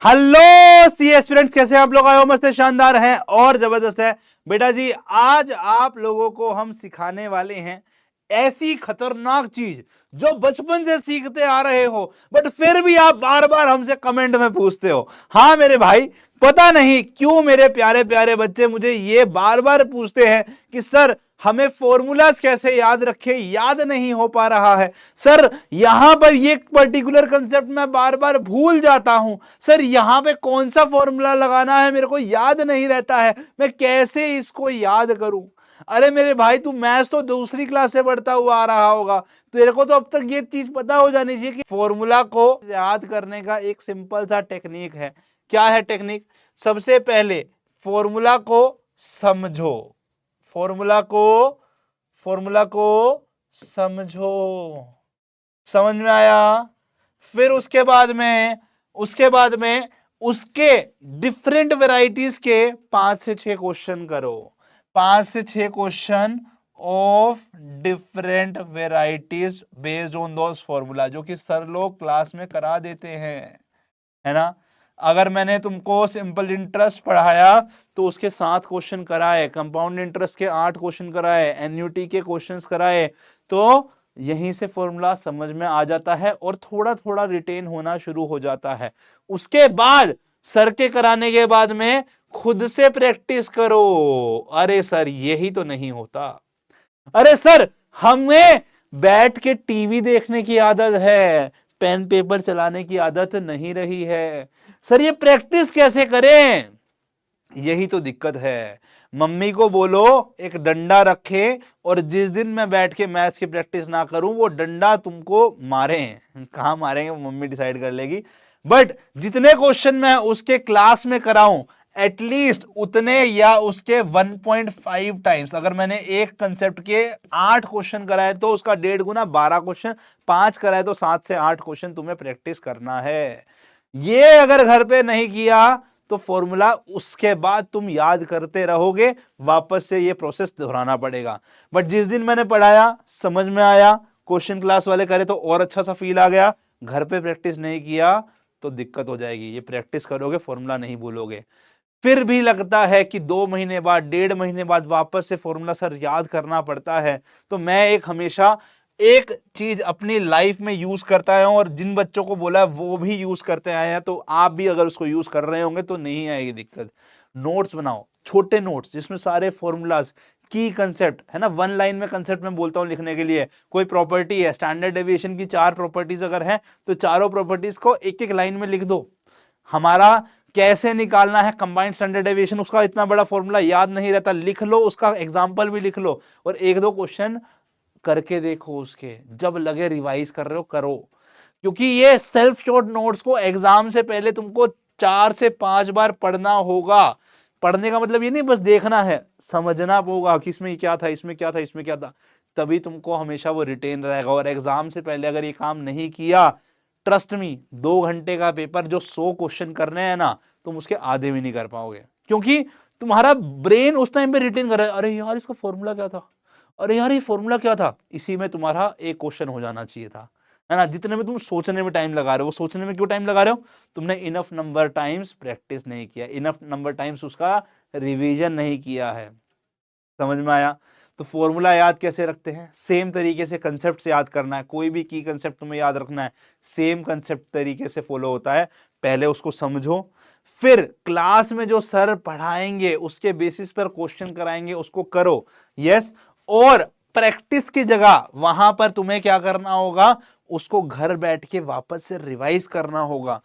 Hello सी aspirants, कैसे आप लोग? आयो मस्त है, शानदार हैं और जबरदस्त है। बेटा जी, आज आप लोगों को हम सिखाने वाले हैं ऐसी खतरनाक चीज जो बचपन से सीखते आ रहे हो, बट फिर भी आप बार बार हमसे कमेंट में पूछते हो। हाँ मेरे भाई, पता नहीं क्यों मेरे प्यारे प्यारे बच्चे मुझे ये बार बार पूछते हैं कि सर हमें फॉर्मूलाज कैसे याद रखें, याद नहीं हो पा रहा है। सर यहां पर ये पर्टिकुलर कंसेप्ट मैं बार बार भूल जाता हूं। सर यहां पे कौन सा फॉर्मूला लगाना है मेरे को याद नहीं रहता है, मैं कैसे इसको याद करूं? अरे मेरे भाई, तू मैथ्स तो दूसरी क्लास से पढ़ता हुआ आ रहा होगा, तेरे को तो अब तक ये चीज पता हो जानी चाहिए कि फॉर्मूला को याद करने का एक सिंपल सा टेक्निक है। क्या है टेक्निक? सबसे पहले फॉर्मूला को समझो, फॉर्मूला को फॉर्मूला को समझो। समझ में आया? फिर उसके बाद में उसके डिफरेंट वैरायटीज के 5 से 6 क्वेश्चन करो। 5 से 6 question of different varieties based on those formula, जो कि सर लोग क्लास में करा देते हैं, है ना। अगर मैंने तुमको सिंपल इंटरेस्ट पढ़ाया तो उसके 7 क्वेश्चन कराए, कंपाउंड इंटरेस्ट के 8 क्वेश्चन कराए, एन्युटी के क्वेश्चंस कराए, तो यहीं से फॉर्मूला समझ में आ जाता है और थोड़ा थोड़ा रिटेन होना शुरू हो जाता है। उसके बाद सर के कराने के बाद में खुद से प्रैक्टिस करो। अरे सर यही तो नहीं होता। अरे सर हमें बैठ के टीवी देखने की आदत है, पेन पेपर चलाने की आदत नहीं रही है। सर ये प्रैक्टिस कैसे करें? यही तो दिक्कत है। मम्मी को बोलो एक डंडा रखे और जिस दिन मैं बैठ के मैथ्स की प्रैक्टिस ना करूं वो डंडा तुमको मारे। कहां मारेंगे वो मम्मी डिसाइड कर लेगी, बट जितने क्वेश्चन मैं उसके क्लास में कराऊं एटलीस्ट उतने या उसके 1.5 टाइम्स। अगर मैंने एक कंसेप्ट के 8 क्वेश्चन कराए तो उसका 1.5 गुना 12 क्वेश्चन, 5 कराए तो 7 से 8 क्वेश्चन तुम्हें प्रैक्टिस करना है। ये अगर घर पे नहीं किया तो फॉर्मूला उसके बाद तुम याद करते रहोगे, वापस से ये प्रोसेस दोहराना पड़ेगा। बट जिस दिन मैंने पढ़ाया समझ में आया, क्वेश्चन क्लास वाले करे तो और अच्छा सा फील आ गया, घर पे प्रैक्टिस नहीं किया तो दिक्कत हो जाएगी। ये प्रैक्टिस करोगे फॉर्मूला नहीं भूलोगे। फिर भी लगता है कि 2 महीने बाद, 1.5 महीने बाद वापस से फॉर्मूला सर याद करना पड़ता है, तो मैं एक हमेशा एक चीज अपनी लाइफ में यूज करता है और जिन बच्चों को बोला है वो भी यूज करते आए हैं, तो आप भी अगर उसको यूज कर रहे होंगे तो नहीं आएगी दिक्कत। नोट्स बनाओ, छोटे नोट्स जिसमें सारे फॉर्मूलाज, की कंसेप्ट है ना, 1 लाइन में कंसेप्ट में बोलता हूं लिखने के लिए। कोई प्रॉपर्टी है, स्टैंडर्ड डेविएशन की 4 प्रॉपर्टीज अगर है तो चारों प्रॉपर्टीज को एक एक लाइन में लिख दो। हमारा कैसे निकालना है कंबाइंड स्टैंडर्ड डेविएशन, उसका इतना बड़ा फॉर्मूला याद नहीं रहता, लिख लो, उसका एग्जांपल भी लिख लो और 1-2 क्वेश्चन करके देखो उसके। जब लगे रिवाइज कर रहे हो करो, क्योंकि ये सेल्फ शॉर्ट नोट्स को एग्जाम से पहले तुमको 4 से 5 बार पढ़ना होगा। पढ़ने का मतलब ये नहीं बस देखना है, समझना होगा कि इसमें क्या था, इसमें क्या था, इसमें क्या था, तभी तुमको हमेशा वो रिटेन रहेगा। और एग्जाम से पहले अगर ये काम नहीं किया, ट्रस्ट मी, 2 घंटे का पेपर जो 100 क्वेश्चन करने हैं ना, तुम उसके आधे भी नहीं कर पाओगे, क्योंकि तुम्हारा ब्रेन उस टाइम पे रिटेन कर रहा है, अरे यार इसका फॉर्मूला क्या था, अरे यार ये फॉर्मूला क्या था। इसी में तुम्हारा एक क्वेश्चन हो जाना चाहिए था, है ना। जितने में तुम सोचने में टाइम लगा रहे हो, वो सोचने में क्यों टाइम लगा रहे हो? तुमने इनफ नंबर टाइम्स प्रैक्टिस नहीं किया, इनफ नंबर टाइम्स उसका रिवीजन नहीं किया है। समझ में आया? तो फॉर्मूला याद कैसे रखते हैं? सेम तरीके से कंसेप्ट से याद करना है। कोई भी की कंसेप्ट तुम्हें याद रखना है, सेम कंसेप्ट तरीके से फॉलो होता है। पहले उसको समझो, फिर क्लास में जो सर पढ़ाएंगे उसके बेसिस पर क्वेश्चन कराएंगे, उसको करो। यस, और प्रैक्टिस की जगह वहां पर तुम्हें क्या करना होगा, उसको घर बैठ के वापस से रिवाइज करना होगा।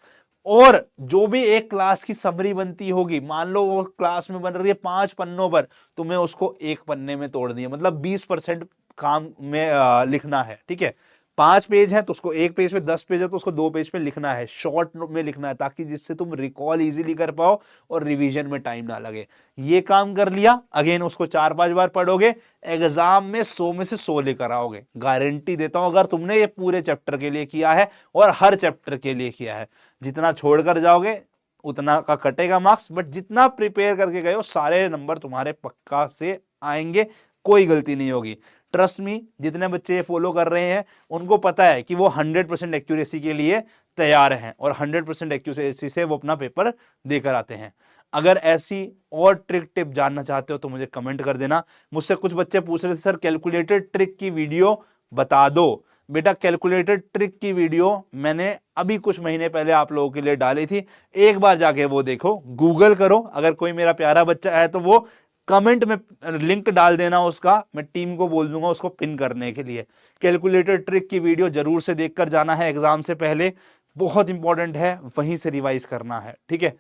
और जो भी एक क्लास की समरी बनती होगी, मान लो वो क्लास में बन रही है 5 पन्नों पर, तुम्हें उसको एक पन्ने में तोड़ दिया, मतलब 20% काम में लिखना है, ठीक है। 5 पेज है तो उसको एक पेज पे, 10 पेज है तो उसको 2 पेज पे लिखना है, शॉर्ट में लिखना है, ताकि जिससे तुम रिकॉल इजीली कर पाओ और रिवीजन में टाइम ना लगे। ये काम कर लिया, अगेन उसको 4-5 बार पढ़ोगे, एग्जाम में 100 में से 100 लेकर आओगे, गारंटी देता हूं, अगर तुमने ये पूरे चैप्टर के लिए किया है और हर चैप्टर के लिए किया है। जितना छोड़कर जाओगे उतना का कटेगा मार्क्स, बट जितना प्रिपेयर करके गए हो सारे नंबर तुम्हारे पक्का से आएंगे, कोई गलती नहीं होगी। ट्रस्ट मी, जितने बच्चे ये फॉलो कर रहे हैं उनको पता है कि वो 100% एक्यूरेसी के लिए तैयार हैं और 100% एक्यूरेसी से वो अपना पेपर देकर आते हैं। अगर ऐसी और ट्रिक टिप जानना चाहते हो तो मुझे कमेंट कर देना। मुझसे कुछ बच्चे पूछ रहे थे सर कैलकुलेटेड ट्रिक की वीडियो बता दो। बेटा कैलकुलेटेड ट्रिक की वीडियो मैंने अभी कुछ महीने पहले आप लोगों के लिए डाली थी, एक बार जाके वो देखो, गूगल करो। अगर कोई मेरा प्यारा बच्चा है तो वो कमेंट में लिंक डाल देना उसका, मैं टीम को बोल दूंगा उसको पिन करने के लिए। कैलकुलेटेड ट्रिक की वीडियो जरूर से देखकर जाना है एग्जाम से पहले, बहुत इंपॉर्टेंट है, वहीं से रिवाइज करना है, ठीक है।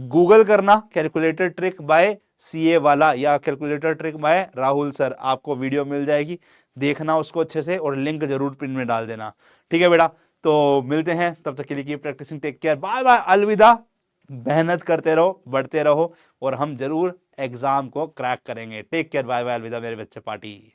गूगल करना कैलकुलेटेड ट्रिक बाय सीए वाला या calculator trick bye Rahul sir, आपको वीडियो मिल जाएगी, देखना उसको अच्छे से और लिंक जरूर पिन में डाल देना, ठीक है बेटा। तो मिलते हैं, तब तक के लिए keep practising, take care, bye bye, अलविदा। मेहनत करते रहो, बढ़ते रहो और हम जरूर एग्जाम को क्रैक करेंगे। टेक केयर, बाय बाय, अलविदा मेरे बच्चे पार्टी।